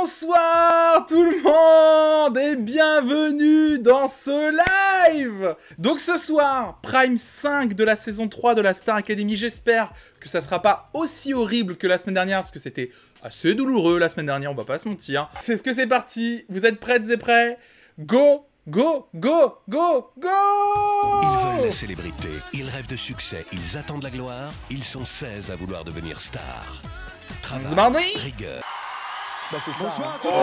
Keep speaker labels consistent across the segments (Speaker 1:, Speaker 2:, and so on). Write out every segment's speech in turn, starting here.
Speaker 1: Bonsoir tout le monde et bienvenue dans ce live. Donc ce soir, Prime 5 de la saison 3 de la Star Academy. J'espère que ça sera pas aussi horrible que la semaine dernière, parce que c'était assez douloureux la semaine dernière, on va pas se mentir. C'est ce que c'est parti, vous êtes prêtes et prêts? Go, go, go, go, go!
Speaker 2: Ils veulent la célébrité, ils rêvent de succès, ils attendent la gloire, ils sont 16 à vouloir devenir stars.
Speaker 1: C'est mardi.
Speaker 2: Rigueur.
Speaker 3: Bah c'est ça.
Speaker 4: Bonsoir à tous.
Speaker 1: Oh!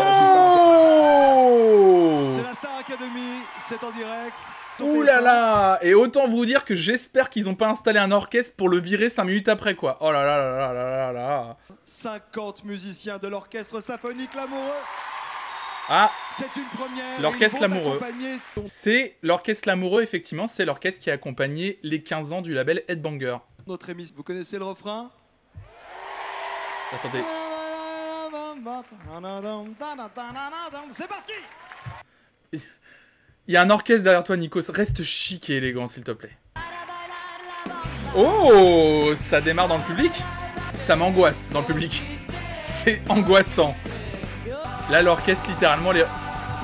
Speaker 4: C'est la Star Academy, c'est en direct.
Speaker 1: Ouh là là! Et autant vous dire que j'espère qu'ils ont pas installé un orchestre pour le virer 5 minutes après, quoi. Oh là là là là là là là!
Speaker 4: 50 musiciens de l'orchestre symphonique L'Amoureux.
Speaker 1: Ah!
Speaker 4: C'est une première.
Speaker 1: L'Orchestre
Speaker 4: Ils vont
Speaker 1: L'Amoureux.
Speaker 4: accompagner
Speaker 1: C'est l'Orchestre L'Amoureux, effectivement, c'est l'orchestre qui a accompagné les 15 ans du label Headbanger.
Speaker 4: notre émission. Vous connaissez le refrain?
Speaker 1: Attendez.
Speaker 4: C'est parti.
Speaker 1: Il y a un orchestre derrière toi, Nikos. Reste chic et élégant, s'il te plaît. Oh! Ça démarre dans le public? Ça m'angoisse dans le public. C'est angoissant. Là, l'orchestre, littéralement,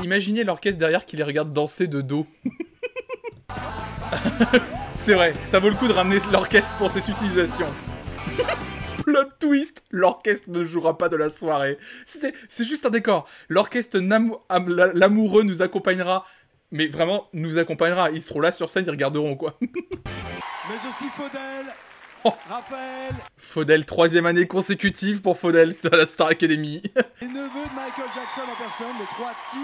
Speaker 1: imaginez l'orchestre derrière qui les regarde danser de dos. C'est vrai, ça vaut le coup de ramener l'orchestre pour cette utilisation. Plot twist, l'orchestre ne jouera pas de la soirée. C'est juste un décor. L'orchestre L'Amoureux nous accompagnera. Mais vraiment, nous accompagnera. Ils seront là sur scène, ils regarderont, quoi.
Speaker 4: Mais aussi Faudel.
Speaker 1: Oh.
Speaker 4: Raphaël.
Speaker 1: Faudel, 3e année consécutive pour Faudel, c'est à la Star Academy.
Speaker 4: Les neveux de Michael Jackson en personne, les 3 T.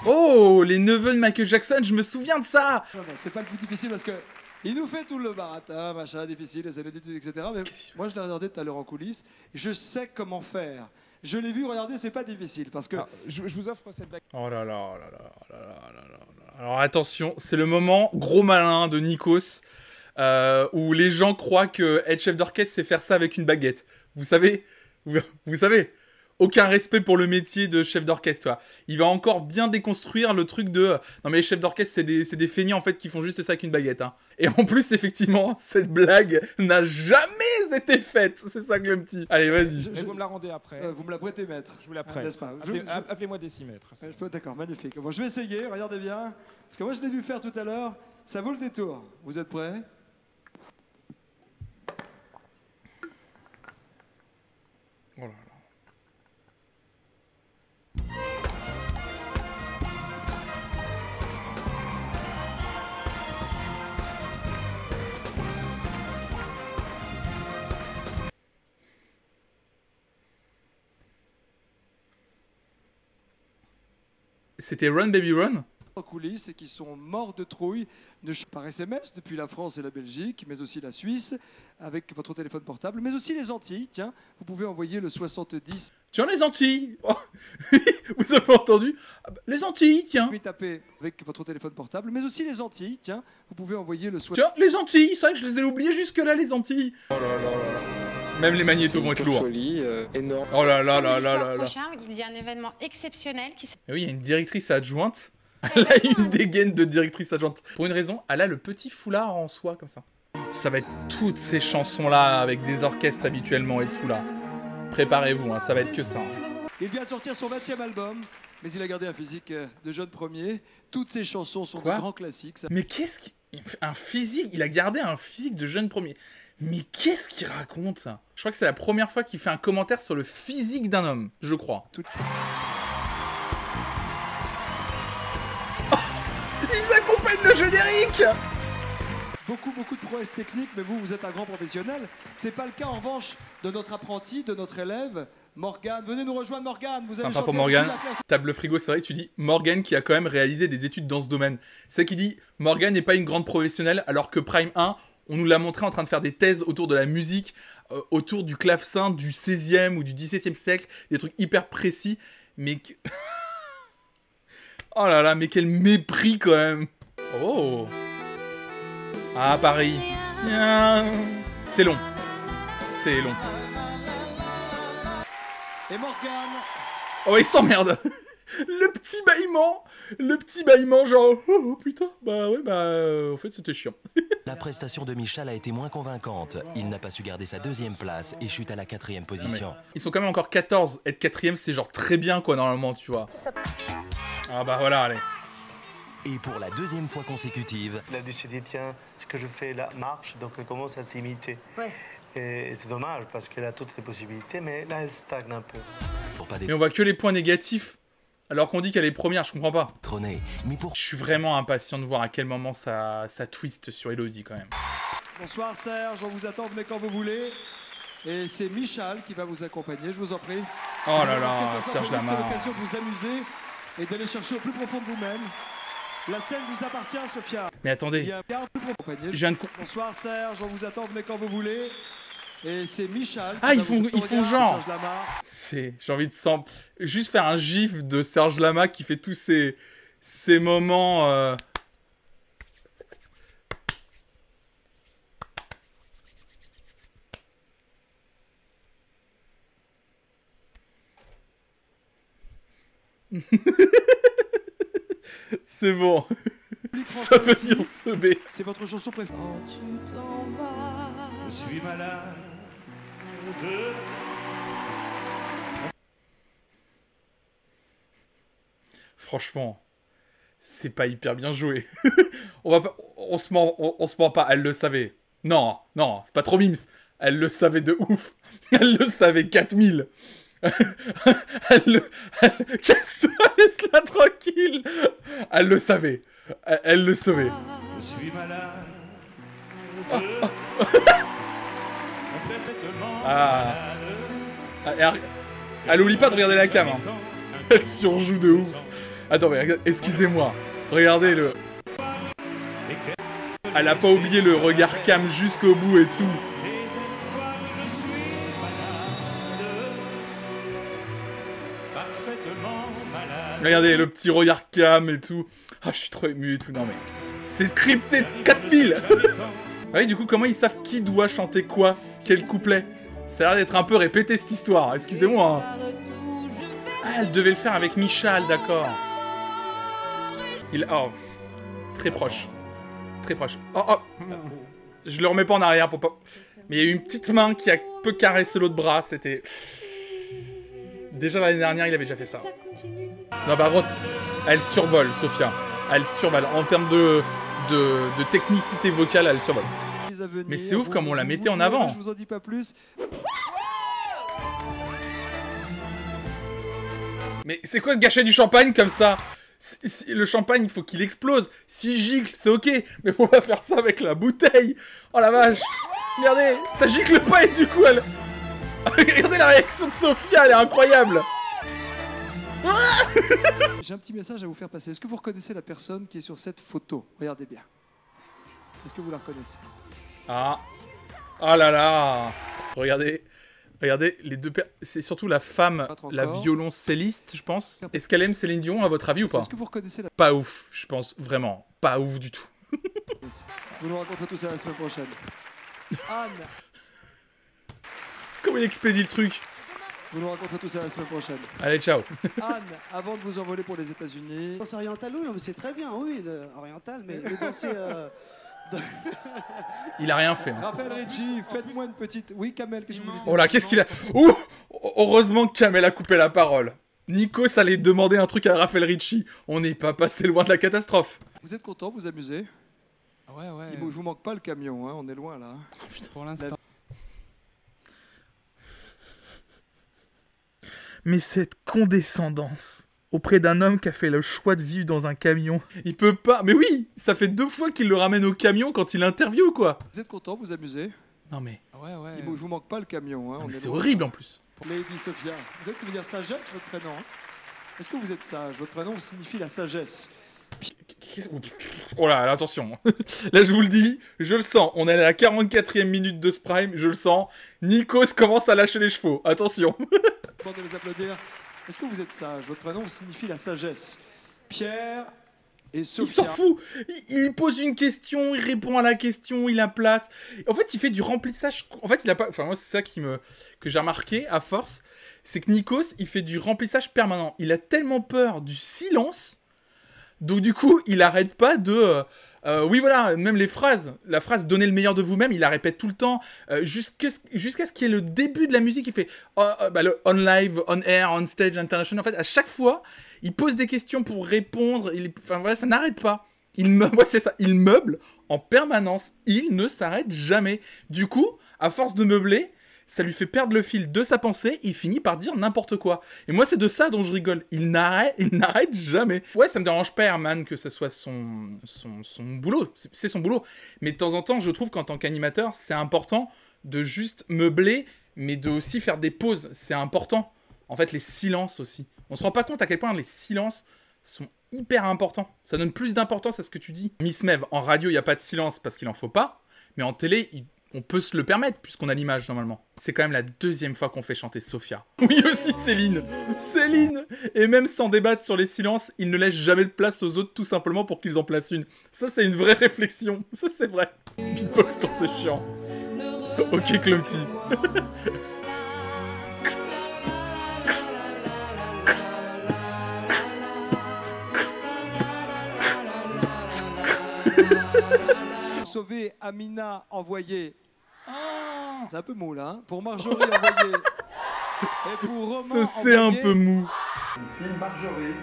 Speaker 1: Oh, les neveux de Michael Jackson, je me souviens de ça.
Speaker 4: Non, c'est pas le plus difficile parce que il nous fait tout le baratin, machin, difficile, les années d'études, etc. Mais moi, je l'ai regardé tout à l'heure en coulisses. Je sais comment faire. Je l'ai vu regarder, c'est pas difficile parce que.
Speaker 3: Alors, je vous offre cette bague.
Speaker 1: Oh là là, oh là là, oh là là, oh là là. Alors attention, c'est le moment gros malin de Nikos, où les gens croient que être chef d'orchestre, c'est faire ça avec une baguette. Vous savez, vous savez, aucun respect pour le métier de chef d'orchestre, toi. Il va encore bien déconstruire le truc de... Non mais les chefs d'orchestre, c'est des feignants, en fait, qui font juste ça avec une baguette. Hein. Et en plus, effectivement, cette blague n'a jamais été faite. C'est ça que le petit... Allez, vas-y.
Speaker 3: Mais vous me la rendez après.
Speaker 4: Vous me la prêtez, maître.
Speaker 3: Je vous la prête.
Speaker 4: N'est-ce pas?
Speaker 3: Appelez-moi décimètre.
Speaker 4: D'accord, magnifique. Bon, je vais essayer, regardez bien. Parce que moi, je l'ai vu faire tout à l'heure. Ça vaut le détour. Vous êtes prêts?
Speaker 1: Oh là là. C'était Run Baby Run?
Speaker 4: En coulisses et qui sont morts de trouille par SMS depuis la France et la Belgique, mais aussi la Suisse, avec votre téléphone portable, mais aussi les Antilles. Tiens, vous pouvez envoyer le 70.
Speaker 1: Tiens, les Antilles. Oh. Vous avez entendu? Les Antilles, tiens.
Speaker 4: Puis tapez avec votre téléphone portable, mais aussi les Antilles. Tiens, vous pouvez envoyer le
Speaker 1: Tiens, les Antilles. C'est vrai que je les ai oubliés jusque-là, les Antilles. Oh là là là là. Même les magnétos vont être lourds.
Speaker 3: Énorme.
Speaker 1: Oh là là là
Speaker 5: Samedi
Speaker 1: là
Speaker 5: soir
Speaker 1: là là.
Speaker 5: prochain, il y a un événement exceptionnel qui
Speaker 1: Et oui, il y a une directrice adjointe. Elle a une dégaine de directrice adjointe. Pour une raison, elle a le petit foulard en soie, comme ça. Ça va être toutes ces chansons-là, avec des orchestres habituellement et tout, là. Préparez-vous, hein, ça va être que ça. Hein.
Speaker 4: Il vient de sortir son 20e album, mais il a gardé un physique de jeune premier. Toutes ses chansons sont
Speaker 1: Quoi?
Speaker 4: de grands classiques.
Speaker 1: Mais qu'est-ce qui... Un physique... Il a gardé un physique de jeune premier. Mais qu'est-ce qu'il raconte, ça? Je crois que c'est la première fois qu'il fait un commentaire sur le physique d'un homme, je crois. Ils accompagnent le générique!
Speaker 4: Beaucoup de prouesses techniques, mais vous êtes un grand professionnel. C'est pas le cas en revanche de notre apprenti, de notre élève, Morgane. Venez nous rejoindre, Morgane. Vous allez
Speaker 1: Sympa pour
Speaker 4: chanter
Speaker 1: Morgane.
Speaker 4: au-dessus de la plaque.
Speaker 1: Table frigo, c'est vrai, tu dis Morgane qui a quand même réalisé des études dans ce domaine. C'est qui dit Morgane n'est pas une grande professionnelle, alors que Prime 1, on nous l'a montré en train de faire des thèses autour de la musique, autour du clavecin du 16e ou du 17e siècle, des trucs hyper précis, mais... Oh là là, mais quel mépris quand même. Oh. Ah, Paris. C'est long. C'est long.
Speaker 4: Et Morgane.
Speaker 1: Oh, il s'emmerde. Le petit bâillement. Le petit bâillement, genre, oh putain, bah ouais, en fait, c'était chiant.
Speaker 6: La prestation de Michal a été moins convaincante. Il n'a pas su garder sa deuxième place et chute à la 4e position.
Speaker 1: Ils sont quand même encore 14. Être 4ème, c'est genre très bien, quoi, normalement, tu vois. Ah bah voilà, allez.
Speaker 6: Et pour la deuxième fois consécutive,
Speaker 7: Elle a dû se dire, tiens, ce que je fais là marche, donc elle commence à s'imiter.
Speaker 8: Ouais.
Speaker 7: Et c'est dommage parce qu'elle a toutes les possibilités, mais là, elle stagne un peu.
Speaker 6: pour pas
Speaker 1: Mais on voit que les points négatifs, alors qu'on dit qu'elle est première, je comprends pas.
Speaker 6: détrôner, mais pour
Speaker 1: Je suis vraiment impatient de voir à quel moment ça twist sur Elodie, quand même.
Speaker 4: Bonsoir Serge, on vous attend, venez quand vous voulez. Et c'est Michal qui va vous accompagner, je vous en prie.
Speaker 1: Oh
Speaker 4: Vous
Speaker 1: là
Speaker 4: avez
Speaker 1: là,
Speaker 4: marqué sur
Speaker 1: Serge
Speaker 4: son public,
Speaker 1: Lama.
Speaker 4: C'est l'occasion de vous amuser et d'aller chercher au plus profond de vous-même. La scène vous appartient, Sophia.
Speaker 1: Mais
Speaker 4: Il
Speaker 1: attendez,
Speaker 4: y a un plus profond.
Speaker 1: je viens de...
Speaker 4: Bonsoir Serge, on vous attend, venez quand vous voulez. Et c'est Michal.
Speaker 1: Ah,
Speaker 4: qui
Speaker 1: ils
Speaker 4: va vous-
Speaker 1: font
Speaker 4: Regarde,
Speaker 1: genre.
Speaker 4: Serge Lama.
Speaker 1: J'ai envie de juste faire un gif de Serge Lama qui fait tous ces moments... C'est bon,
Speaker 4: Public
Speaker 1: ça
Speaker 4: français
Speaker 1: veut
Speaker 4: aussi.
Speaker 1: dire semer.
Speaker 4: C'est votre chanson préférée.
Speaker 9: Je suis malade de...
Speaker 1: Franchement, c'est pas hyper bien joué. On se ment pas, elle le savait. Non, c'est pas trop mimes. Elle le savait de ouf. Elle le savait 4000. Casse-toi, laisse-la tranquille. Elle le savait. Elle le savait.
Speaker 9: Je suis malade complètement
Speaker 1: Ah.
Speaker 9: malade.
Speaker 1: Elle oublie pas de regarder la cam. Hein. Elle surjoue de ouf. Attends, mais excusez-moi. Regardez-le. Elle a pas oublié le regard cam jusqu'au bout et tout.
Speaker 9: Désespoir, je suis malade, parfaitement malade.
Speaker 1: Regardez le petit regard cam et tout. Ah, je suis trop ému et tout. Non mais. C'est scripté 4000. Ah oui, du coup, comment ils savent qui doit chanter quoi? Quel couplet? Ça a l'air d'être un peu répété cette histoire. Excusez-moi. Hein. Ah, elle devait le faire avec Michal, d'accord. Oh. Très proche. Très proche. Oh. Je le remets pas en arrière pour pas... Mais il y a eu une petite main qui a peu caressé l'autre bras. C'était... Déjà l'année dernière, il avait déjà fait ça. Non, par contre, elle survole, Sophia. Elle survole. En termes de technicité vocale, elle survole. Mais c'est ouf comme on la mettait en avant.
Speaker 4: Je vous en dis pas plus.
Speaker 1: Mais c'est quoi de gâcher du champagne comme ça? Le champagne, il faut qu'il explose. S'il gicle, c'est ok. Mais faut pas faire ça avec la bouteille. Oh la vache. Regardez, ça gicle pas et du coup, elle... Regardez la réaction de Sophia, elle est incroyable.
Speaker 4: J'ai un petit message à vous faire passer. Est-ce que vous reconnaissez la personne qui est sur cette photo? Regardez bien. Est-ce que vous la reconnaissez?
Speaker 1: Ah. Oh là là. Regardez les deux c'est surtout la femme, la violoncelliste, je pense. Est-ce qu'elle aime Céline Dion, à votre avis, ou pas?
Speaker 4: Est-ce que vous reconnaissez la
Speaker 1: Pas ouf, je pense, vraiment. Pas ouf du tout.
Speaker 4: Vous nous raconterez tout ça la semaine prochaine. Anne,
Speaker 1: Comment il expédie le truc?
Speaker 4: vous nous raconterez tout ça la semaine prochaine.
Speaker 1: Allez, ciao.
Speaker 4: Anne, avant de vous envoler pour les États-Unis,
Speaker 8: Danse orientale, oui, non, mais c'est très bien, oui, orientale, mais danser...
Speaker 1: Il a rien fait. Hein.
Speaker 4: Raphaël Ricci, faites-moi une petite... Oui, Kamel, qu'est-ce que vous voulez dire?
Speaker 1: Oh là, qu'est-ce qu'il a... Ouh. Heureusement que Kamel a coupé la parole. Nikos allait demander un truc à Raphaël Ricci. On n'est pas passé loin de la catastrophe.
Speaker 4: Vous êtes content, vous amusez?
Speaker 10: Ouais.
Speaker 4: Il vous manque pas le camion, hein, on est loin là.
Speaker 10: Pour l'instant.
Speaker 1: Mais cette condescendance auprès d'un homme qui a fait le choix de vivre dans un camion, il peut pas... Mais oui, ça fait 2 fois qu'il le ramène au camion quand il interview, quoi.
Speaker 4: Vous êtes content, vous amusez?
Speaker 1: Non mais...
Speaker 10: Ouais.
Speaker 4: Il vous manque pas le camion, hein,
Speaker 1: Non,
Speaker 4: on
Speaker 1: mais
Speaker 4: est
Speaker 1: c'est
Speaker 4: loin.
Speaker 1: horrible en plus.
Speaker 4: Lady Sophia, vous êtes, ça veut dire sagesse, votre prénom, hein? Est-ce que vous êtes sage? Votre prénom signifie la sagesse.
Speaker 1: Oh là, attention. Là, je vous le dis, je le sens. On est à la 44e minute de ce prime, je le sens. Nikos commence à lâcher les chevaux. Attention.
Speaker 4: Avant de les applaudir, est-ce que vous êtes sage? Votre prénom signifie la sagesse. Pierre et
Speaker 1: Il
Speaker 4: Sophia.
Speaker 1: s'en fout. Il pose une question, il répond à la question, il la place. En fait, il fait du remplissage. En fait, il a pas. Enfin, moi, c'est ça que j'ai remarqué à force. C'est que Nikos, il fait du remplissage permanent. Il a tellement peur du silence Donc du coup, il arrête pas de... oui, voilà, même les phrases. La phrase « Donnez le meilleur de vous-même », il la répète tout le temps. Jusqu'à ce qu'il y ait le début de la musique, il fait le on live, on air, on stage, international. En fait, à chaque fois, il pose des questions pour répondre. Enfin, voilà, ça n'arrête pas. Ouais, c'est ça. Il meuble en permanence. Il ne s'arrête jamais. Du coup, à force de meubler, ça lui fait perdre le fil de sa pensée. Il finit par dire n'importe quoi. Et moi, c'est de ça dont je rigole. Il n'arrête jamais. Ouais, ça me dérange pas, Herman, que ce soit son boulot. C'est son boulot. Mais de temps en temps, je trouve qu'en tant qu'animateur, c'est important de juste meubler, mais de aussi faire des pauses. C'est important. En fait, les silences aussi. On se rend pas compte à quel point les silences sont hyper importants. Ça donne plus d'importance à ce que tu dis. Miss Mev, en radio, il n'y a pas de silence parce qu'il en faut pas. Mais en télé, on peut se le permettre, puisqu'on a l'image, normalement. C'est quand même la deuxième fois qu'on fait chanter Sophia. Oui, aussi Céline. Céline. Et même sans débattre sur les silences, il ne laisse jamais de place aux autres, tout simplement pour qu'ils en placent une. Ça, c'est une vraie réflexion. Ça, c'est vrai. Beatbox quand c'est chiant. Ok, Clumpty.
Speaker 4: Sauver Amina envoyé. C'est un peu mou là. Hein. Pour Marjorie envoyé. Et pour Romain
Speaker 1: c'est un peu mou.
Speaker 9: C'est Marjorie.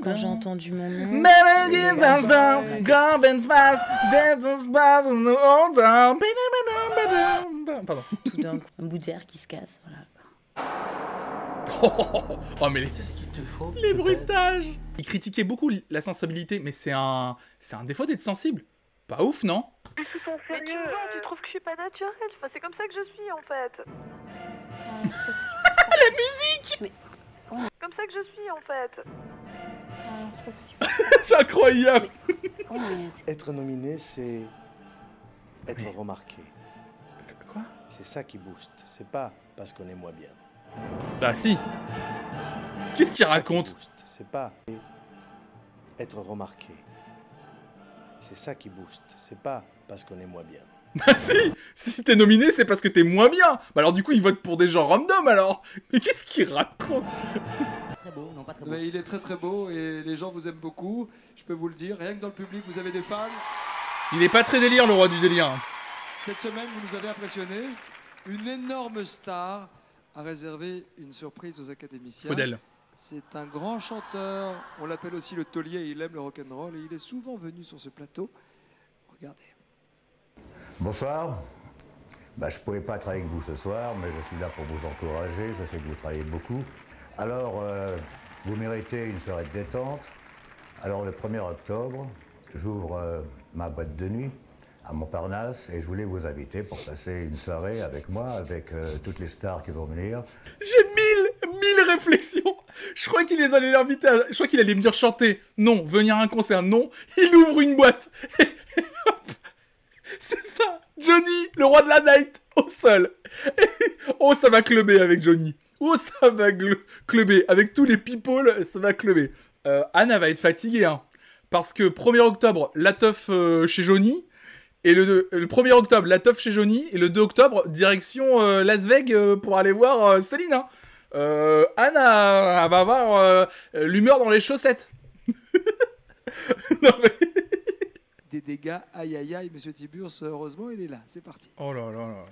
Speaker 10: Quand j'ai entendu mon nom,
Speaker 1: pardon.
Speaker 10: tout d'un coup, un bout d'air qui se casse. Voilà.
Speaker 1: Oh mais
Speaker 6: C'est ce qu'il te faut.
Speaker 1: les bruitages. Il critiquait beaucoup la sensibilité, mais c'est un défaut d'être sensible. Pas ouf, non?
Speaker 11: Mais tu me vois, tu trouves que je suis pas naturelle. Enfin, c'est comme ça que je suis en fait.
Speaker 1: La musique.
Speaker 10: Mais...
Speaker 11: Comme ça que je suis en fait.
Speaker 10: c'est pas possible.
Speaker 1: C'est incroyable.
Speaker 12: Être nominé, c'est être remarqué.
Speaker 1: Quoi?
Speaker 12: C'est ça qui booste. C'est pas parce qu'on est moins bien.
Speaker 1: Bah si. Qu'est-ce qu'il raconte?
Speaker 12: C'est pas être remarqué. C'est ça qui booste. C'est pas parce qu'on est moins bien.
Speaker 1: Bah si t'es nominé, c'est parce que t'es moins bien. Bah alors du coup, il vote pour des gens random alors. Mais qu'est-ce qu'il raconte?
Speaker 13: Très beau, non pas très beau.
Speaker 4: Mais il est très très beau et les gens vous aiment beaucoup. Je peux vous le dire. Rien que dans le public, vous avez des fans.
Speaker 1: Il est pas très délire, le roi du délire.
Speaker 4: Cette semaine, vous nous avez impressionné. Une énorme star a réservé une surprise aux académiciens.
Speaker 1: Faudel.
Speaker 4: C'est un grand chanteur. On l'appelle aussi le taulier. Il aime le rock'n'roll et il est souvent venu sur ce plateau. Regardez.
Speaker 14: Bonsoir. Je ne pouvais pas être avec vous ce soir, mais je suis là pour vous encourager. Je sais que vous travaillez beaucoup. Alors, vous méritez une soirée de détente. Alors, le 1er octobre, j'ouvre ma boîte de nuit à Montparnasse et je voulais vous inviter pour passer une soirée avec moi, avec toutes les stars qui vont venir.
Speaker 1: J'ai 1000 réflexions. Je crois qu'il les allait l'inviter je crois qu'il allait venir chanter. Non. Venir à un concert. Non. Il ouvre une boîte. C'est ça. Johnny, le roi de la night, au sol. Oh, ça va clubber avec Johnny. Oh, ça va clubber. Avec tous les people, ça va clubber. Anna va être fatiguée, hein. Parce que 1er octobre, la teuf chez Johnny. Et le 1er octobre, la teuf chez Johnny. Et le 2 octobre, direction Las Vegas pour aller voir Céline. Hein. Anna elle va avoir l'humeur dans les chaussettes. Non mais...
Speaker 4: Des dégâts, aïe aïe aïe, monsieur Tiburce, heureusement il est là, c'est parti.
Speaker 1: Oh là là là là.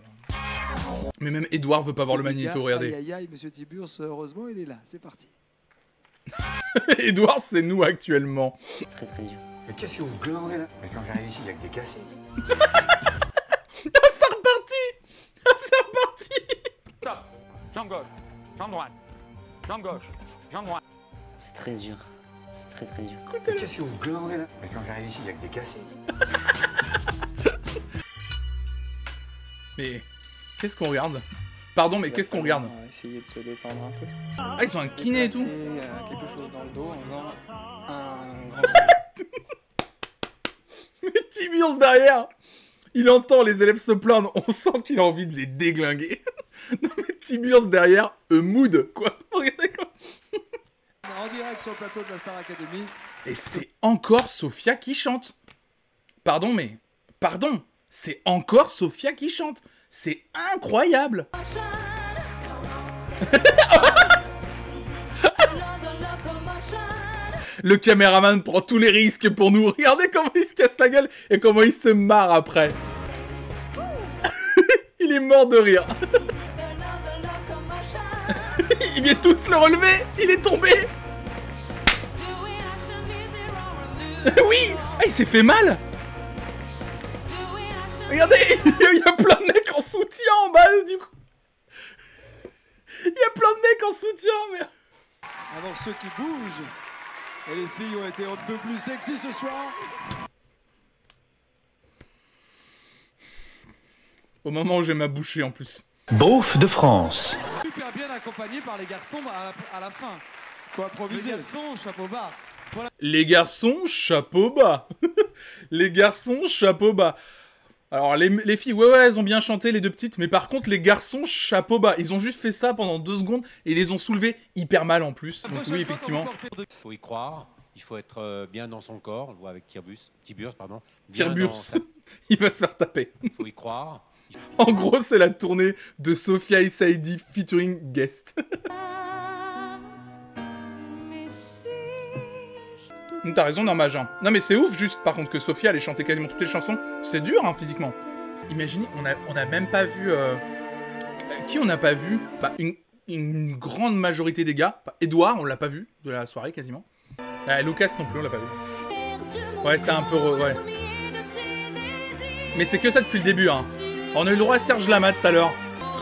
Speaker 1: Mais même Edouard veut pas voir le magnéto, regardez.
Speaker 4: Aïe aïe aïe, monsieur Tiburce, heureusement il est là, c'est parti.
Speaker 1: Edouard, c'est nous actuellement.
Speaker 13: Très très dur.
Speaker 15: Mais qu'est-ce que vous glandez là? Mais quand j'arrive ici, il y a que des cassés.
Speaker 1: Ah, c'est reparti. Ah, c'est reparti.
Speaker 15: Stop. Jambe gauche, jambe droite, jambe gauche, jambe droite.
Speaker 13: C'est très dur. C'est très très dur.
Speaker 15: Mais qu'est-ce que vous glandez là? Mais quand j'arrive ici, il y a que des cassés.
Speaker 1: Mais qu'est-ce qu'on regarde? Pardon, mais qu'est-ce qu'on regarde?
Speaker 16: On va essayer de se détendre un peu.
Speaker 1: Ah, ils ont un kiné et tout.
Speaker 16: Quelque chose dans le dos en faisant un grand...
Speaker 1: Mais Tiburce derrière, il entend les élèves se plaindre, on sent qu'il a envie de les déglinguer. Non mais Tiburce derrière, mood quoi. Regardez quoi.
Speaker 4: En direct sur le plateau de la Star Academy.
Speaker 1: Et c'est encore Sophia qui chante. Pardon, mais... Pardon, c'est encore Sophia qui chante. C'est incroyable. Le caméraman prend tous les risques pour nous. Regardez comment il se casse la gueule et comment il se marre après. Il est mort de rire. Il vient tous le relever. Il est tombé. Oui. Ah, il s'est fait mal. Regardez, il y a plein de mecs en soutien en bas du coup. Il y a plein de mecs en soutien, mais...
Speaker 4: Alors ceux qui bougent, et les filles ont été un peu plus sexy ce soir.
Speaker 1: Au moment où j'ai ma bouchée en plus.
Speaker 17: Beauf de France.
Speaker 4: Super bien accompagné par les garçons à la fin. Faut improviser. Les garçons, chapeau bas. Voilà.
Speaker 1: Les garçons, chapeau bas. Les garçons, chapeau bas. Alors les filles, ouais, elles ont bien chanté, les deux petites, mais par contre les garçons, chapeau bas. Ils ont juste fait ça pendant 2 secondes et ils les ont soulevés hyper mal en plus. Donc oui, effectivement.
Speaker 18: Il faut y croire, il faut être bien dans son corps, on le voit avec Tiburce, pardon.
Speaker 1: Tiburce, il va se faire taper.
Speaker 18: Il faut y croire.
Speaker 1: En gros, c'est la tournée de Sophia et Saïdi featuring Guest. T'as raison, Normage. Non mais c'est ouf juste, par contre, que Sophia allait chanter quasiment toutes les chansons. C'est dur, hein, physiquement. Imaginez, on a même pas vu... Qui on n'a pas vu? Bah, une grande majorité des gars. Bah, Edouard, on l'a pas vu de la soirée, quasiment. Lucas non plus, on l'a pas vu. Ouais, c'est un peu... Ouais. Mais c'est que ça depuis le début, hein. On a eu le droit à Serge Lama tout à l'heure.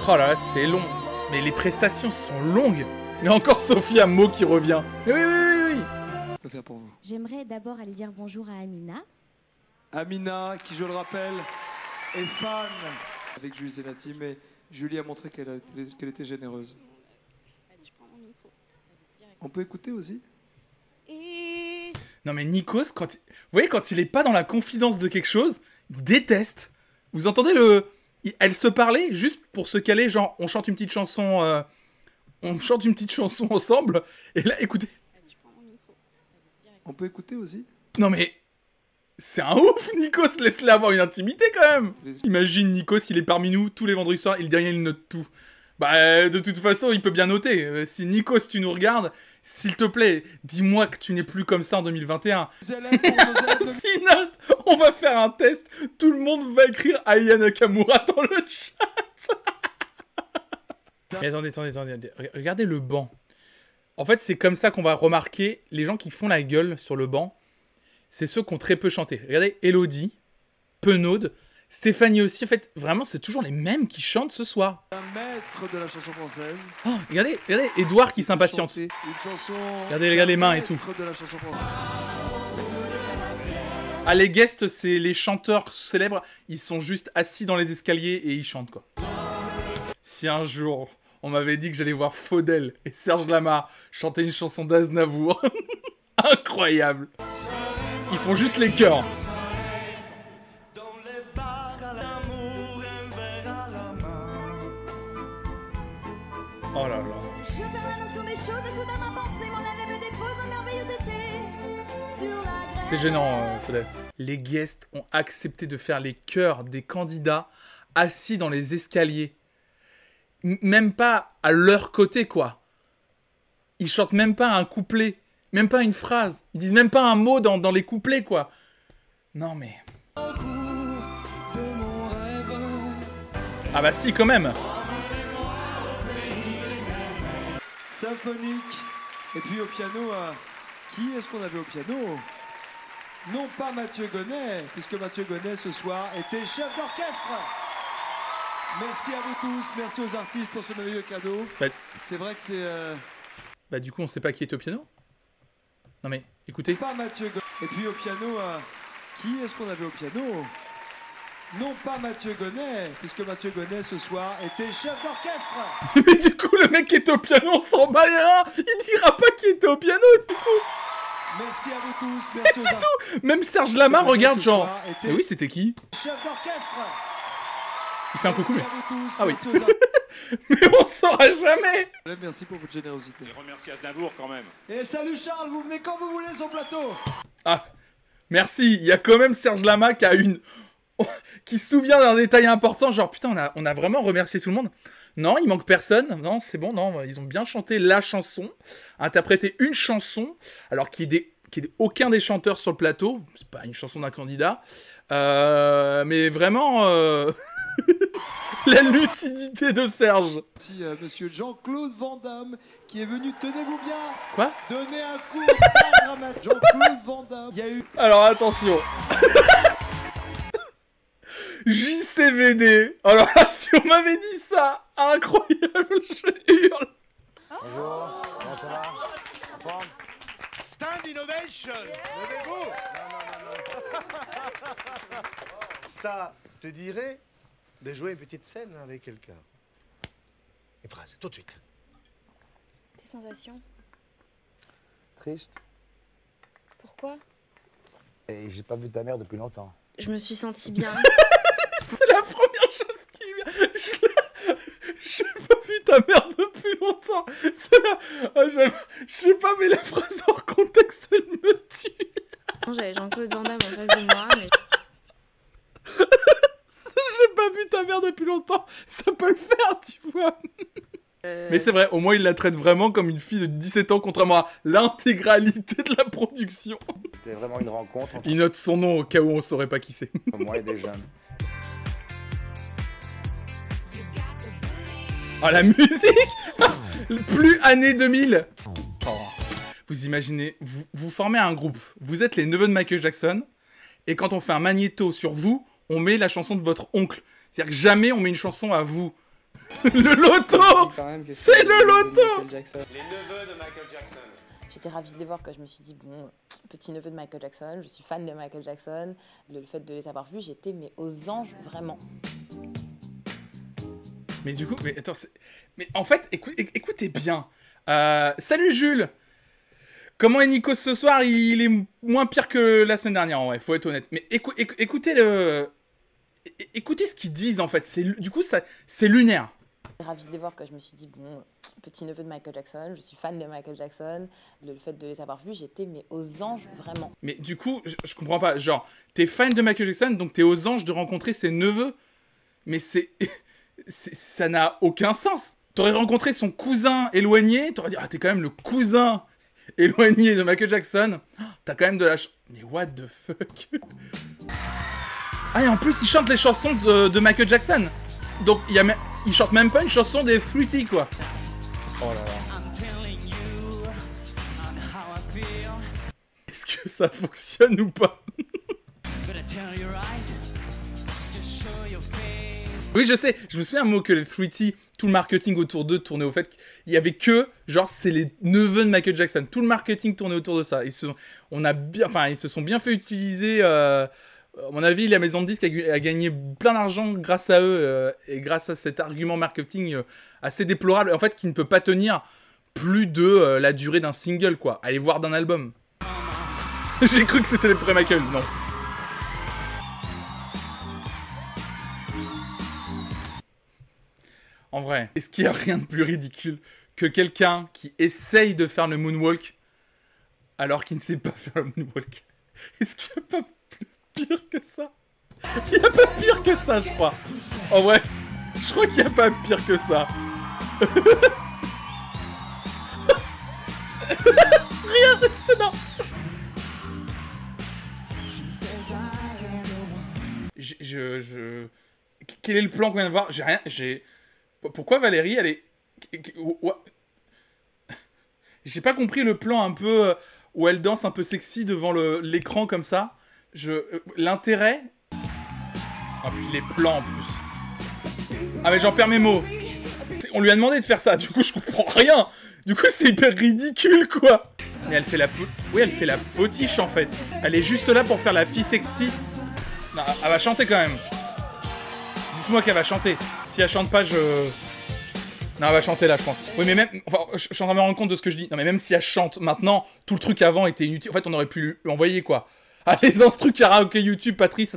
Speaker 1: Oh là là, c'est long. Mais les prestations sont longues. Mais encore Sophia Mo qui revient. Mais oui.
Speaker 4: Faire pour vous.
Speaker 19: J'aimerais d'abord aller dire bonjour à Amina.
Speaker 4: Amina, qui je le rappelle, est fan avec Julie Zenati, mais Julie a montré qu'elle était généreuse. On peut écouter aussi?
Speaker 1: Non mais Nikos, vous voyez, quand il est pas dans la confidence de quelque chose, il déteste. Vous entendez elle se parlait juste pour se caler, genre on chante une petite chanson, ensemble, et là écoutez.
Speaker 4: On peut écouter aussi?
Speaker 1: Non mais... C'est un ouf, Nikos, laisse-le avoir une intimité quand même. Imagine Nikos, il est parmi nous tous les vendredis soirs, il dit rien, il note tout. Bah de toute façon, il peut bien noter. Si Nikos, tu nous regardes, s'il te plaît, dis-moi que tu n'es plus comme ça en 2021. Sinon, on va faire un test, tout le monde va écrire Aya Nakamura dans le chat. Mais attendez, regardez le banc. En fait, c'est comme ça qu'on va remarquer les gens qui font la gueule sur le banc. C'est ceux qui ont très peu chanté. Regardez, Elodie, Penaude, Stéphanie aussi. En fait, vraiment, c'est toujours les mêmes qui chantent ce soir.
Speaker 4: Un maître de la chanson française.
Speaker 1: Oh, regardez, Edouard qui s'impatiente.
Speaker 4: Une chanson...
Speaker 1: Regardez les mains et tout.
Speaker 4: De la chanson française.
Speaker 1: Ah, les guests, c'est les chanteurs célèbres. Ils sont juste assis dans les escaliers et ils chantent, quoi. Si un jour... On m'avait dit que j'allais voir Faudel et Serge Lama chanter une chanson d'Aznavour. Incroyable. Ils font juste les chœurs. Oh là là.
Speaker 19: Je perds la notion des choses et soudain ma pensée m'en avait me dépose un merveilleux été sur la grève.
Speaker 1: C'est gênant, Faudel. Les guests ont accepté de faire les chœurs des candidats assis dans les escaliers. Même pas à leur côté, quoi. Ils chantent même pas un couplet, même pas une phrase. Ils disent même pas un mot dans les couplets, quoi. Non, mais... Ah bah si, quand même.
Speaker 4: Symphonique. Et puis au piano, qui est-ce qu'on avait au piano? Non pas Mathieu Gonnet, puisque Mathieu Gonnet, ce soir, était chef d'orchestre. Merci à vous tous, merci aux artistes pour ce merveilleux cadeau.
Speaker 1: Bah,
Speaker 4: c'est vrai que c'est...
Speaker 1: Bah du coup, on sait pas qui était au piano? Non mais, écoutez.
Speaker 4: Pas Mathieu Gonnet. Et puis au piano, qui est-ce qu'on avait au piano? Non pas Mathieu Gonnet, puisque Mathieu Gonnet, ce soir, était chef d'orchestre.
Speaker 1: Mais du coup, le mec qui était au piano, on s'en bat les reins. Il dira pas qui était au piano, du coup.
Speaker 4: Merci à vous tous, merci aux
Speaker 1: c'est tout. Même Serge Lama regarde genre... Mais oui, c'était qui?
Speaker 4: Chef d'orchestre.
Speaker 1: Il fait un coucou, mais...
Speaker 4: Tous,
Speaker 1: ah oui. Mais on saura jamais.
Speaker 4: Merci pour votre générosité.
Speaker 15: Et remercie Aznavour quand même.
Speaker 4: Et salut Charles, vous venez quand vous voulez sur plateau.
Speaker 1: Ah, merci. Il y a quand même Serge Lama qui a une qui se souvient d'un détail important, genre putain, on a vraiment remercié tout le monde. Non, il manque personne. Non, c'est bon, non, ils ont bien chanté la chanson, interprété une chanson, alors qu'il y ait aucun des chanteurs sur le plateau. C'est pas une chanson d'un candidat. Mais vraiment, la lucidité de Serge.
Speaker 4: Merci monsieur Jean-Claude Van Damme qui est venu, tenez-vous bien,
Speaker 1: quoi,
Speaker 4: donner un coup au bar dramatique. Jean-Claude Van Damme. Il y a eu...
Speaker 1: Alors attention. JCVD. Alors là, si on m'avait dit ça, incroyable, je hurle.
Speaker 20: Bonjour, comment ça va? Stand Innovation. Levez-vous.
Speaker 12: Ça te dirait de jouer une petite scène avec quelqu'un. Une phrase, tout de suite.
Speaker 19: Tes sensations?
Speaker 20: Triste.
Speaker 19: Pourquoi?
Speaker 20: Et j'ai pas vu ta mère depuis longtemps.
Speaker 19: Je me suis sentie bien.
Speaker 1: C'est la première chose qui vient. J'ai pas vu ta mère depuis longtemps. C'est la... je sais pas, mais la phrase hors contexte, elle me tue.
Speaker 19: J'avais Jean-Claude Van Damme en face de moi, mais...
Speaker 1: J'ai pas vu ta mère depuis longtemps. Ça peut le faire, tu vois. Mais c'est vrai, au moins il la traite vraiment comme une fille de 17 ans, contrairement à l'intégralité de la production.
Speaker 20: C'était vraiment une rencontre entre
Speaker 1: Il note son nom au cas où on saurait pas qui c'est.
Speaker 20: moi et des jeunes.
Speaker 1: Oh, la musique. Plus année 2000. Vous imaginez, vous formez un groupe, vous êtes les neveux de Michael Jackson, et quand on fait un magnéto sur vous, on met la chanson de votre oncle. C'est-à-dire que jamais on met une chanson à vous. Le loto. C'est le loto.
Speaker 16: Les neveux de Michael Jackson.
Speaker 10: J'étais ravie de les voir, que je me suis dit, bon, petit neveu de Michael Jackson, je suis fan de Michael Jackson. Le fait de les avoir vus, j'étais mais aux anges, vraiment.
Speaker 1: Mais du coup, mais attends, mais en fait, écoutez bien. Salut Jules. Comment est Nikos ce soir? Il est moins pire que la semaine dernière, en vrai, faut être honnête. Mais écoutez ce qu'ils disent, en fait. Du coup, c'est lunaire.
Speaker 10: J'étais ravie de les voir, que je me suis dit, bon, petit neveu de Michael Jackson, je suis fan de Michael Jackson. Le fait de les avoir vus, j'étais mais aux anges, vraiment.
Speaker 1: Mais du coup, je comprends pas. Genre, t'es fan de Michael Jackson, donc t'es aux anges de rencontrer ses neveux. Mais ça n'a aucun sens. T'aurais rencontré son cousin éloigné, t'aurais dit, ah, t'es quand même le cousin éloigné de Michael Jackson. T'as quand même de la... Mais what the fuck. Ah, et en plus, il chante les chansons de Michael Jackson. Donc, il chante même pas une chanson des Fruity, quoi. Oh là là. Est-ce que ça fonctionne ou pas? Oui, je sais. Je me souviens un mot que les Fruity, tout le marketing autour d'eux tournait au fait qu'il y avait que, genre, c'est les neveux de Michael Jackson. Tout le marketing tournait autour de ça. Ils se sont bien fait utiliser. À mon avis, la maison de disques a gagné plein d'argent grâce à eux et grâce à cet argument marketing assez déplorable, en fait, qui ne peut pas tenir plus de la durée d'un single, quoi. Allez voir d'un album. J'ai cru que c'était les vrais Michael, non. En vrai, est-ce qu'il n'y a rien de plus ridicule que quelqu'un qui essaye de faire le moonwalk alors qu'il ne sait pas faire le moonwalk? Est-ce qu'il n'y a pas pire que ça? Il n'y a pas pire que ça, je crois. En vrai, je crois qu'il n'y a pas pire que ça. Rien, c'est non. Quel est le plan qu'on vient de voir? J'ai rien, Pourquoi Valérie, elle est... J'ai pas compris le plan un peu où elle danse un peu sexy devant l'écran comme ça. L'intérêt... Ah, puis les plans en plus. Ah, mais j'en perds mes mots. On lui a demandé de faire ça, du coup je comprends rien. Du coup c'est hyper ridicule, quoi. Mais elle fait la... Oui, elle fait la potiche en fait. Elle est juste là pour faire la fille sexy. Non, elle va chanter quand même. Dites-moi qu'elle va chanter. Si elle chante pas, Non, elle va chanter là, je pense. Oui, mais même... Enfin, je suis en train de me rendre compte de ce que je dis. Non, mais même si elle chante maintenant, tout le truc avant était inutile. En fait, on aurait pu lui envoyer, quoi. Ah, les instrus karaoké YouTube, Patrice,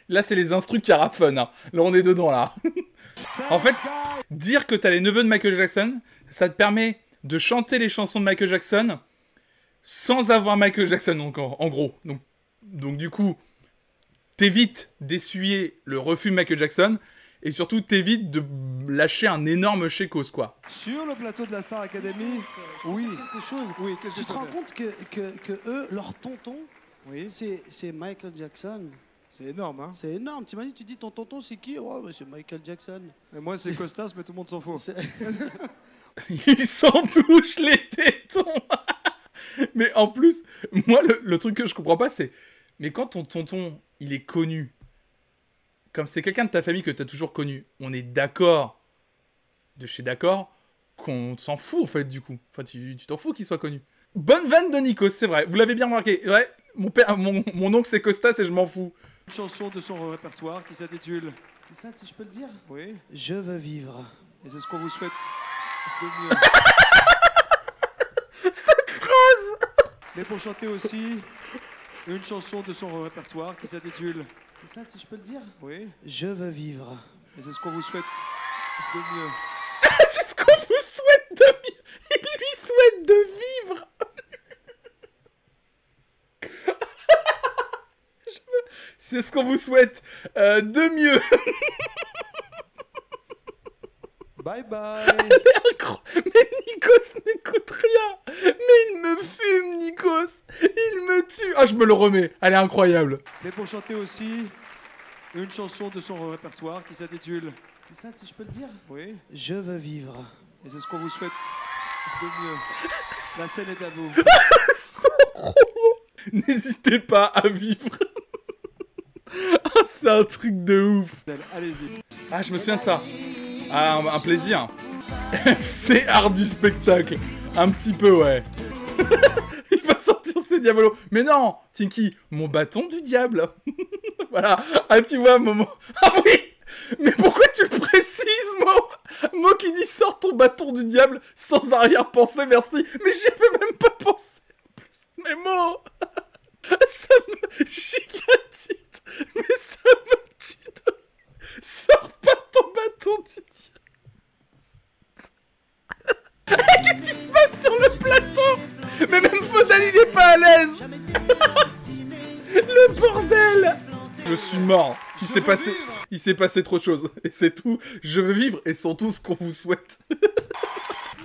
Speaker 1: là, c'est les instrus Cara Fun, hein. Là, on est dedans, là. En fait, dire que t'as les neveux de Michael Jackson, ça te permet de chanter les chansons de Michael Jackson sans avoir Michael Jackson, en gros. Donc du coup... t'évites d'essuyer le refus de Michael Jackson, et surtout t'évites de lâcher un énorme chécos, quoi.
Speaker 4: Sur le plateau de la Star Academy, oui.
Speaker 8: Quelque chose.
Speaker 4: Oui, qu'est-ce que
Speaker 8: Tu te rends compte que eux, leur tonton,
Speaker 4: oui.
Speaker 8: c'est Michael Jackson.
Speaker 4: C'est énorme, hein.
Speaker 8: C'est énorme. T'imagines, tu dis ton tonton c'est qui? Oh, bah, c'est Michael Jackson.
Speaker 4: Et moi c'est Costas, mais tout le monde s'en fout.
Speaker 1: Ils s'en touchent les tétons. Mais en plus, moi le truc que je comprends pas c'est, mais quand ton tonton il est connu, comme c'est quelqu'un de ta famille que t'as toujours connu, on est d'accord, de chez d'accord, qu'on s'en fout en fait du coup. Enfin tu t'en fous qu'il soit connu. Bonne vanne de Nikos, c'est vrai, vous l'avez bien remarqué. Ouais, mon oncle c'est Costas et je m'en fous.
Speaker 4: Une chanson de son répertoire qui s'intitule...
Speaker 8: Ça, si je peux le dire?
Speaker 4: Oui.
Speaker 8: Je veux vivre.
Speaker 4: Et c'est ce qu'on vous souhaite de mieux.
Speaker 1: Cette phrase.
Speaker 4: Mais pour chanter aussi une chanson de son répertoire qui s'intitule...
Speaker 8: Ça, si je peux le dire?
Speaker 4: Oui.
Speaker 8: Je veux vivre.
Speaker 4: Et c'est ce qu'on vous souhaite de mieux.
Speaker 1: C'est ce qu'on vous souhaite de mieux. Il lui souhaite de vivre. C'est ce qu'on vous souhaite de mieux.
Speaker 4: Bye bye.
Speaker 1: Mais Nikos n'écoute rien. Mais il me fume, Nikos. Il me tue. Ah, je me le remets. Elle est incroyable.
Speaker 4: Mais pour chanter aussi une chanson de son répertoire qui s'intitule...
Speaker 8: Ça, si je peux le dire?
Speaker 4: Oui.
Speaker 8: Je veux vivre.
Speaker 4: Et c'est ce qu'on vous souhaite de mieux. La scène est à vous.
Speaker 1: N'hésitez pas à vivre. Ah, c'est un truc de ouf.
Speaker 4: Allez-y.
Speaker 1: Ah, je me souviens de ça. Ah, un plaisir. C'est art du spectacle. Un petit peu, ouais. Il va sortir ses diabolos. Mais non, Tinky, mon bâton du diable. Voilà. Ah, tu vois, Momo. Ah oui. Mais pourquoi tu le précises, Mo? Mo qui dit sors ton bâton du diable sans arrière-pensée, merci. Mais j'y avais même pas pensé. Mais Mo, ça me gigatite. Mais ça me tue. Sors pas ton bâton du diable. Qu'est-ce qui se passe sur le plateau? Mais même Faudel, il est pas à l'aise. Le bordel. Je suis mort. Il s'est passé trop de choses. Et c'est tout. Je veux vivre et c'est tout ce qu'on vous souhaite.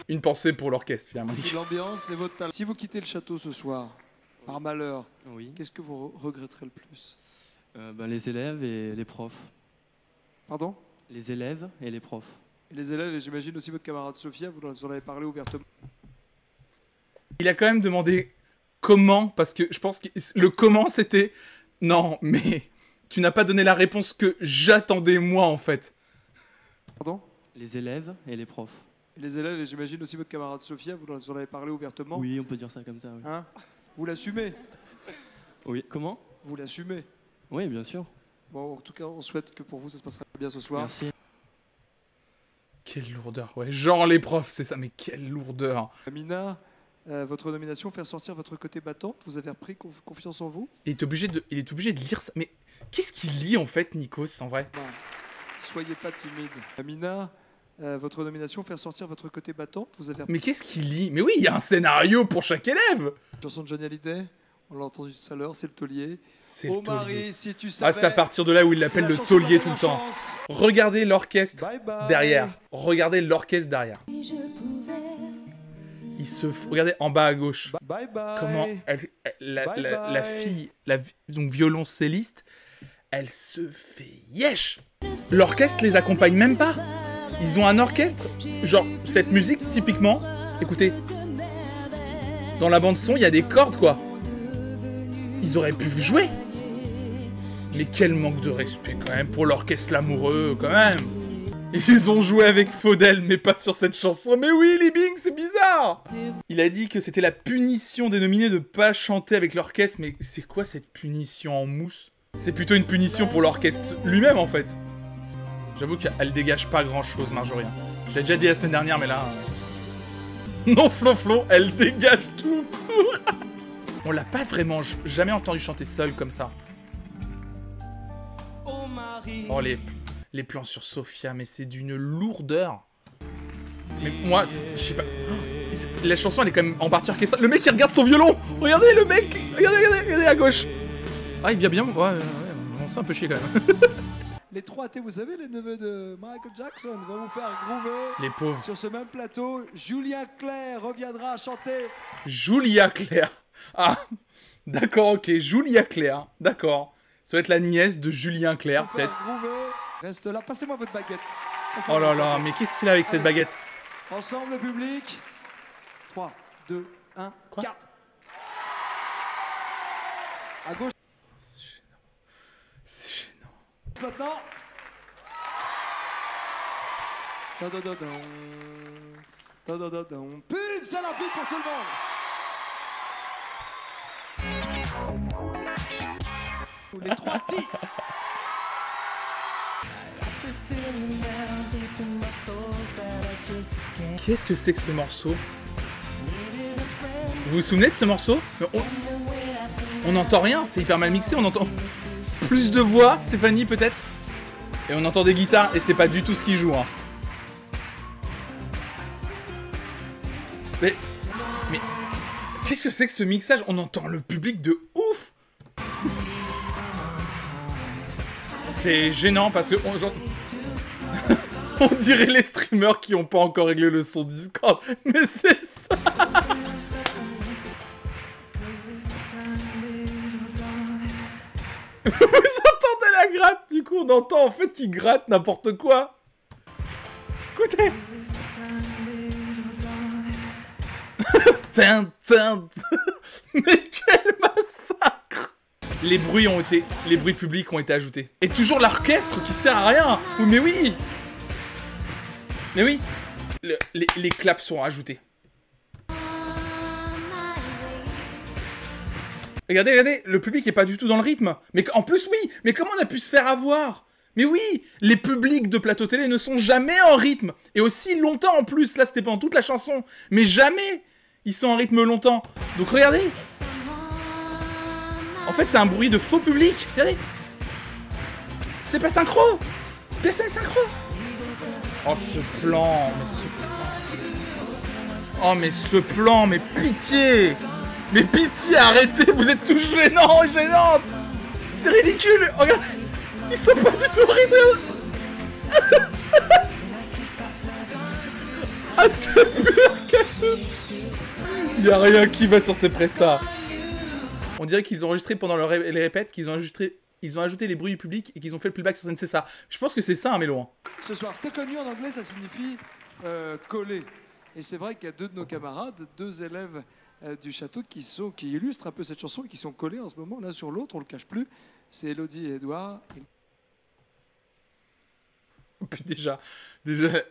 Speaker 1: Une pensée pour l'orchestre, finalement.
Speaker 4: L'ambiance et votre talent. Si vous quittez le château ce soir, par malheur,
Speaker 21: oui.
Speaker 4: Qu'est-ce que vous regretterez le plus?
Speaker 21: Les élèves et les profs.
Speaker 4: Pardon?
Speaker 21: Les élèves et les profs.
Speaker 4: Et les élèves, et j'imagine aussi votre camarade Sophia, vous en avez parlé ouvertement.
Speaker 1: Il a quand même demandé comment, parce que je pense que le comment c'était... Non, mais tu n'as pas donné la réponse que j'attendais moi en fait.
Speaker 4: Pardon?
Speaker 21: Les élèves et les profs.
Speaker 4: Et les élèves, et j'imagine aussi votre camarade Sophia, vous en avez parlé ouvertement.
Speaker 21: Oui, on peut dire ça comme ça. Oui.
Speaker 4: Hein? Vous l'assumez?
Speaker 21: Oui, comment?
Speaker 4: Vous l'assumez?
Speaker 21: Oui, bien sûr.
Speaker 4: Bon, en tout cas, on souhaite que pour vous, ça se passera bien ce soir.
Speaker 21: Merci.
Speaker 1: Quelle lourdeur, ouais. Genre les profs, c'est ça, mais quelle lourdeur.
Speaker 4: Amina, votre nomination, faire sortir votre côté battante, vous avez repris confiance en vous?
Speaker 1: Il est obligé de lire ça. Mais qu'est-ce qu'il lit en fait, Nikos, en vrai?
Speaker 4: Non, soyez pas timide. Amina, votre nomination, faire sortir votre côté battante, vous avez...
Speaker 1: Mais qu'est-ce qu'il lit? Mais oui, il y a un scénario pour chaque élève.
Speaker 4: Chanson de Johnny Hallyday, on l'a entendu tout à l'heure, c'est le taulier.
Speaker 1: C'est le taulier.
Speaker 4: Si tu savais,
Speaker 1: c'est à partir de là où il l'appelle le taulier tout le temps. Regardez l'orchestre derrière. Regardez l'orchestre derrière. Il se... Regardez en bas à gauche.
Speaker 4: Bye bye.
Speaker 1: Comment la fille, donc violoncelliste, elle se fait yesh. L'orchestre les accompagne même pas. Ils ont un orchestre, genre cette musique typiquement, écoutez, dans la bande son il y a des cordes quoi. Ils auraient pu jouer. Mais quel manque de respect quand même pour l'orchestre l'amoureux quand même. Ils ont joué avec Faudel mais pas sur cette chanson. Mais oui Libing, c'est bizarre. Il a dit que c'était la punition des nominés de pas chanter avec l'orchestre. Mais c'est quoi cette punition en mousse? C'est plutôt une punition pour l'orchestre lui-même en fait. J'avoue qu'elle dégage pas grand-chose, Marjorie. Je l'ai déjà dit la semaine dernière, mais là... Non, Flonflon, elle dégage tout court. On l'a pas vraiment jamais entendu chanter seul comme ça. Oh, les plans sur Sophia, mais c'est d'une lourdeur. Mais moi, je sais pas... La chanson, elle est quand même en partie orchestrale. Le mec, il regarde son violon. Regardez, le mec. Regardez à gauche. Ah, il vient bien. Ouais, c'est un peu chier quand même.
Speaker 4: Les 3T, vous savez, les neveux de Michael Jackson vont vous faire groover.
Speaker 1: Les pauvres.
Speaker 4: Sur ce même plateau, Julien Clerc reviendra chanter.
Speaker 1: Julia Claire. Ah, d'accord, ok. Julia Claire. D'accord. Ça va être la nièce de Julien Clerc,
Speaker 4: Vous faire
Speaker 1: peut-être.
Speaker 4: groover. Reste là, passez-moi votre baguette.
Speaker 1: Oh là là, mais qu'est-ce qu'il a avec cette baguette?
Speaker 4: Ensemble, le public. 3, 2, 1, 4. À gauche.
Speaker 1: C'est gênant.
Speaker 4: Maintenant. Ta-da-da-dam. Ta-da-da-dam. Pub, c'est la pub pour tout le monde. Les 3 T.
Speaker 1: Qu'est-ce que c'est que ce morceau? Vous vous souvenez de ce morceau? On n'entend rien, c'est hyper mal mixé, on entend plus de voix, Stéphanie peut-être? Et on entend des guitares, et c'est pas du tout ce qu'il joue, hein. Mais qu'est-ce que c'est que ce mixage? On entend le public de ouf. C'est gênant parce que on dirait les streamers qui ont pas encore réglé le son Discord. Mais c'est ça. Vous entendez la gratte? Du coup, on entend en fait qu'il gratte n'importe quoi. Écoutez. Mais quel massacre! Les bruits publics ont été ajoutés. Et toujours l'orchestre qui sert à rien. Mais oui. Mais oui. Les claps sont ajoutés. Regardez, le public est pas du tout dans le rythme. Mais en plus, oui. Mais comment on a pu se faire avoir? Mais oui, les publics de plateau télé ne sont jamais en rythme. Et aussi longtemps en plus. Là, c'était pendant toute la chanson. Mais jamais ils sont en rythme longtemps. Donc regardez. En fait, c'est un bruit de faux public. Regardez. C'est pas synchro. Personne n'est synchro. Oh, ce plan. Oh, mais ce plan. Mais pitié. Mais pitié, arrêtez. Vous êtes tous gênants et gênantes. C'est ridicule. Regarde. Ils sont pas du tout rythme. Ah, c'est pur que tout. Y'a rien qui va sur ces prestats. On dirait qu'ils ont enregistré pendant les répètes, qu'ils ont ajouté les bruits du public et qu'ils ont fait le playback sur scène. C'est ça. Je pense que c'est ça, un mélo.
Speaker 4: Ce soir, c'était connu en anglais, ça signifie coller. Et c'est vrai qu'il y a deux de nos camarades, deux élèves du château qui illustrent un peu cette chanson et qui sont collés en ce moment l'un sur l'autre, on le cache plus. C'est Elodie et Edouard.
Speaker 1: Puis déjà,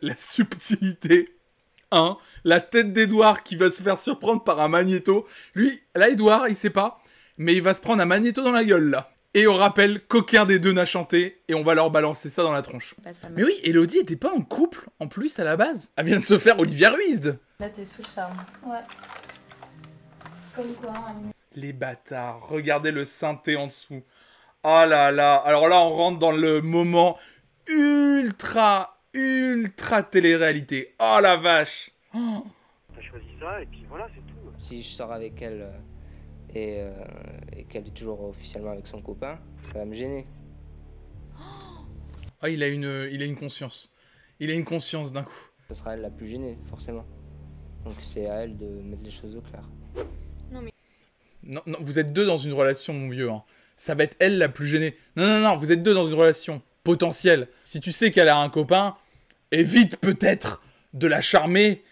Speaker 1: la subtilité. Hein, la tête d'Edouard qui va se faire surprendre par un magnéto. Lui, là, Edouard, il sait pas, mais il va se prendre un magnéto dans la gueule, là. Et on rappelle qu'aucun des deux n'a chanté, et on va leur balancer ça dans la tronche. Mais oui, Elodie était pas en couple, en plus, à la base. Elle vient de se faire Olivia Ruiz.
Speaker 2: Là, t'es sous le charme. Ouais. Comme quoi,
Speaker 1: Les bâtards, regardez le synthé en dessous. Oh là là, alors là, on rentre dans le moment ultra télé-réalité. Oh la vache. Oh.
Speaker 22: T'as choisi ça et puis voilà, c'est tout.
Speaker 13: Si je sors avec elle et qu'elle est toujours officiellement avec son copain, ça va me gêner.
Speaker 1: Ah, il a une conscience. Il a une conscience d'un coup.
Speaker 13: Ce sera elle la plus gênée, forcément. Donc c'est à elle de mettre les choses au clair.
Speaker 5: Non mais...
Speaker 1: Non, vous êtes deux dans une relation, mon vieux. Hein. Ça va être elle la plus gênée. Non, vous êtes deux dans une relation potentielle. Si tu sais qu'elle a un copain, évite peut-être de la charmer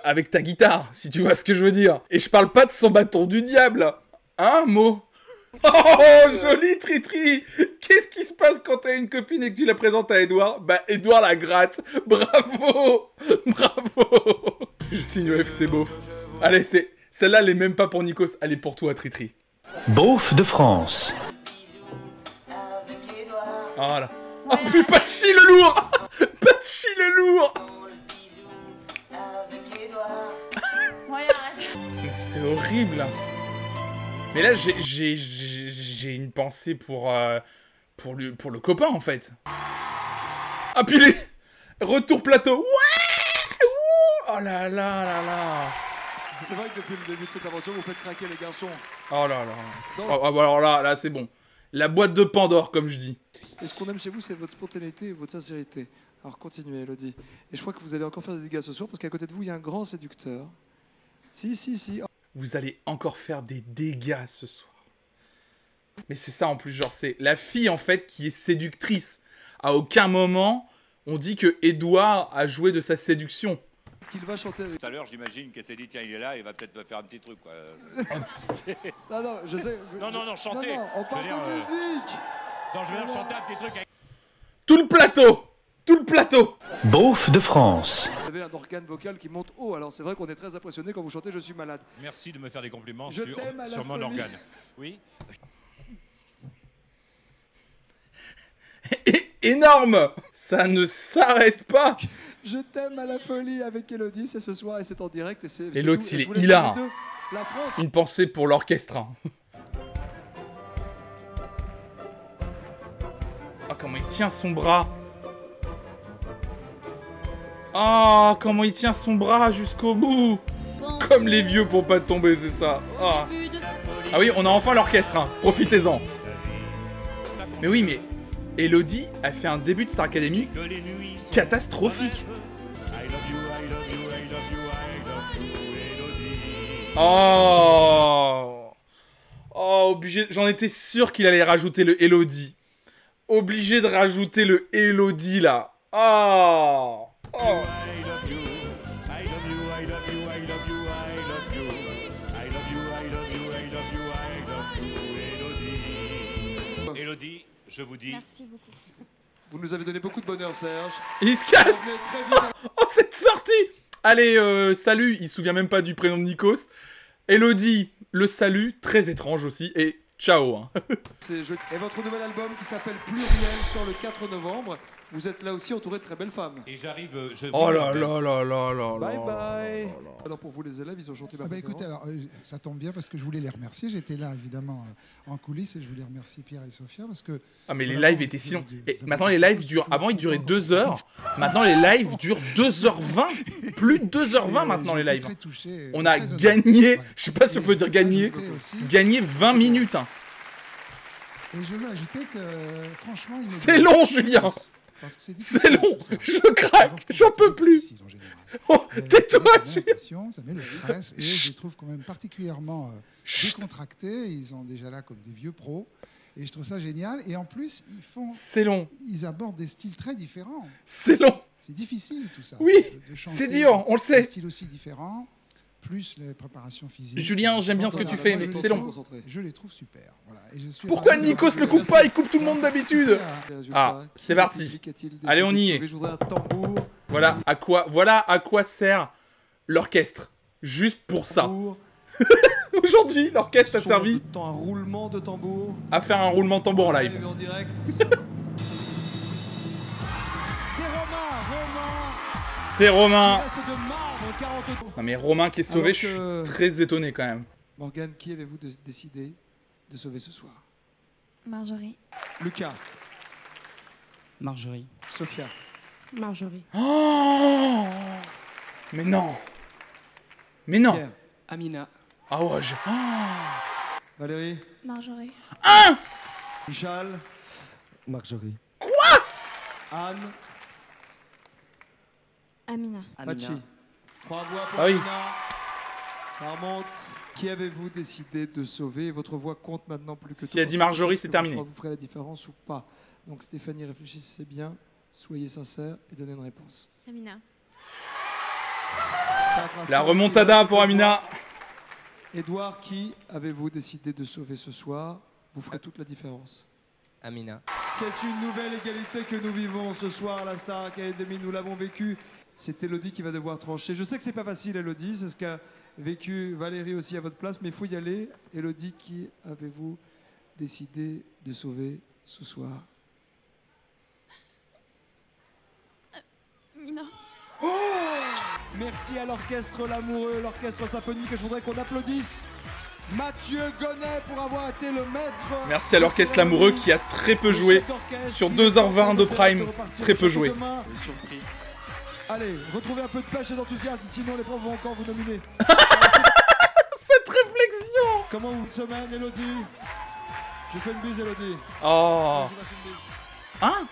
Speaker 1: avec ta guitare, si tu vois ce que je veux dire. Et je parle pas de son bâton du diable. Hein, Mo? Oh, joli Tritri. Qu'est-ce qui se passe quand t'as une copine et que tu la présentes à Edouard? Bah, Edouard la gratte. Bravo. Bravo. Je signe au FC Beauf. Allez, celle-là, elle est même pas pour Nikos. Elle est pour toi, Tritri.
Speaker 17: Beauf de France.
Speaker 1: Voilà. Oh, mais Patchy le lourd. Patchy le lourd. Mais c'est horrible. Mais là, j'ai une pensée pour le copain, en fait. Ah, puis les... Retour plateau. Ouais. Oh là là là là.
Speaker 4: C'est vrai que depuis le début de cette aventure, vous faites craquer les garçons.
Speaker 1: Oh là là. Oh, alors là c'est bon. La boîte de Pandore, comme je dis.
Speaker 4: Et ce qu'on aime chez vous, c'est votre spontanéité et votre sincérité. Alors continuez, Elodie. Et je crois que vous allez encore faire des dégâts ce soir, parce qu'à côté de vous, il y a un grand séducteur. Si.
Speaker 1: Vous allez encore faire des dégâts ce soir. Mais c'est ça en plus, genre c'est la fille en fait qui est séductrice. À aucun moment, on dit que Edouard a joué de sa séduction.
Speaker 4: Qu'il va chanter avec...
Speaker 15: Tout à l'heure, j'imagine qu'elle s'est dit, tiens, il est là, il va peut-être me faire un petit truc, quoi.
Speaker 4: non, je sais...
Speaker 15: Non, chanter.
Speaker 4: Non, on parle de musique.
Speaker 15: Non, je vais leur chanter un petit truc avec...
Speaker 1: Tout le plateau. Tout le plateau.
Speaker 17: Beauf de France.
Speaker 4: Vous avez un organe vocal qui monte haut, alors c'est vrai qu'on est très impressionné quand vous chantez « Je suis malade ».
Speaker 15: Merci de me faire des compliments
Speaker 4: Je t'aime à la
Speaker 15: sur mon
Speaker 4: folie.
Speaker 15: organe. Oui.
Speaker 1: Énorme. Ça ne s'arrête pas.
Speaker 4: Je t'aime à la folie avec Elodie, c'est ce soir et c'est en direct.
Speaker 1: Et l'autre, il est hilar. Une pensée pour l'orchestre. Hein. Oh, comment il tient son bras. Oh, comment il tient son bras jusqu'au bout. Comme les vieux pour pas tomber, c'est ça. Oh. Ah oui, on a enfin l'orchestre, hein. Profitez-en. Mais oui, mais Elodie a fait un début de Star Academy catastrophique. Oh, obligé. J'en étais sûr qu'il allait rajouter le Elodie. Obligé de rajouter le Elodie là. Oh.
Speaker 15: Elodie, je vous dis...
Speaker 19: Merci beaucoup.
Speaker 4: Vous nous avez donné beaucoup de bonheur, Serge.
Speaker 1: Il se casse. Oh, cette sortie. Allez, salut. Il se souvient même pas du prénom de Nikos. Elodie, le salut, très étrange aussi. Et ciao. Hein.
Speaker 4: Et votre nouvel album qui s'appelle Pluriel sort le 4 novembre. Vous êtes là aussi entouré de très belles femmes.
Speaker 15: Et j'arrive...
Speaker 1: Oh là là là là là.
Speaker 4: Bye bye. Alors pour vous les élèves, ils ont chanté ma préférence.
Speaker 3: Écoutez, alors, ça tombe bien parce que je voulais les remercier. J'étais là évidemment en coulisses et je voulais remercier Pierre et Sophia parce que...
Speaker 1: Ah mais les lives étaient si longs. Et maintenant les lives durent... Avant ils duraient 2 heures. Maintenant les lives durent 2h20. Plus de 2h20 maintenant les lives. On a gagné... Je sais pas si on peut dire gagné. Gagné 20 minutes. Hein.
Speaker 3: Et je veux ajouter que franchement...
Speaker 1: C'est long Julien. C'est long, je craque, j'en peux plus. Oh, tais-toi,
Speaker 3: ça met le stress et je les trouve quand même particulièrement décontractés. Ils sont déjà là comme des vieux pros et je trouve ça génial. Et en plus, ils font.
Speaker 1: C'est long.
Speaker 3: Ils abordent des styles très différents.
Speaker 1: C'est long.
Speaker 3: C'est difficile tout ça.
Speaker 1: Oui, c'est dur, on le sait.
Speaker 3: Des styles aussi différents. Plus les préparations physiques.
Speaker 1: Julien, j'aime bien ce que tu fais, mais c'est long.
Speaker 3: Je les trouve super. Voilà. Et je suis
Speaker 1: Pourquoi Nikos le coupe pas? Il coupe tout le monde d'habitude. Ah, c'est parti. Allez, on y est. Voilà à quoi sert l'orchestre. Juste pour ça. Aujourd'hui, l'orchestre a servi
Speaker 4: un roulement de tambour.
Speaker 1: À faire un roulement de tambour en live.
Speaker 4: En direct.
Speaker 1: C'est Romain. Non mais Romain qui est sauvé, je suis très étonné quand même.
Speaker 4: Morgane, qui avez-vous décidé de sauver ce soir?
Speaker 19: Marjorie.
Speaker 4: Lucas.
Speaker 21: Marjorie.
Speaker 4: Sophia.
Speaker 19: Marjorie.
Speaker 1: Oh mais non. Mais non.
Speaker 4: Pierre.
Speaker 21: Amina.
Speaker 1: Ah ouais,
Speaker 4: Valérie.
Speaker 19: Marjorie.
Speaker 4: Michal.
Speaker 12: Marjorie.
Speaker 1: Quoi?
Speaker 4: Anne.
Speaker 19: Amina.
Speaker 4: Machi. 3 voix pour
Speaker 1: ah oui.
Speaker 4: Amina. Ça remonte. Qui avez-vous décidé de sauver? Votre voix compte maintenant plus que tout.
Speaker 1: Si elle dit Marjorie, c'est terminé.
Speaker 4: Vous ferez la différence ou pas. Donc Stéphanie, réfléchissez bien, soyez sincère et donnez une réponse.
Speaker 5: Amina.
Speaker 1: La remontada pour Amina.
Speaker 4: Edouard, qui avez-vous décidé de sauver ce soir? Vous ferez toute la différence.
Speaker 13: Amina.
Speaker 4: C'est une nouvelle égalité que nous vivons ce soir à la Star Academy. Nous l'avons vécu. C'est Elodie qui va devoir trancher. Je sais que c'est pas facile, Elodie. C'est ce qu'a vécu Valérie aussi à votre place, mais il faut y aller. Elodie, qui avez-vous décidé de sauver ce soir?
Speaker 19: Amina.
Speaker 4: Oh, merci à l'orchestre L'Amoureux, l'orchestre symphonique. Et je voudrais qu'on applaudisse Mathieu Gonnet pour avoir été le maître.
Speaker 1: Merci à l'orchestre L'Amoureux qui a très peu joué. Sur 2h20 de prime, très peu joué.
Speaker 4: Surpris. Allez, retrouvez un peu de pêche et d'enthousiasme, sinon les profs vont encore vous nominer.
Speaker 1: Cette réflexion.
Speaker 4: Comment vous semaine, Elodie? Je fais une bise, Elodie.
Speaker 1: Oh.
Speaker 4: Je fasse une bise.
Speaker 1: Hein?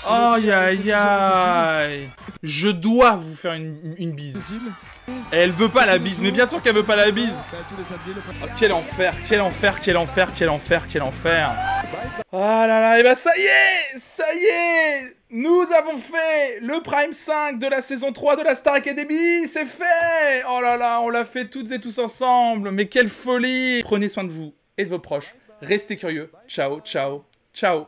Speaker 1: Aïe aïe aïe. Je dois vous faire une bise. Elle veut pas la bise, mais bien sûr qu'elle veut pas la bise. Oh, quel enfer, quel enfer, quel enfer, quel enfer, quel enfer. Ah là là, et bah ça y est, nous avons fait le Prime 5 de la saison 3 de la Star Academy, c'est fait. Oh là là, on l'a fait toutes et tous ensemble, mais quelle folie. Prenez soin de vous et de vos proches, restez curieux, ciao, ciao, ciao.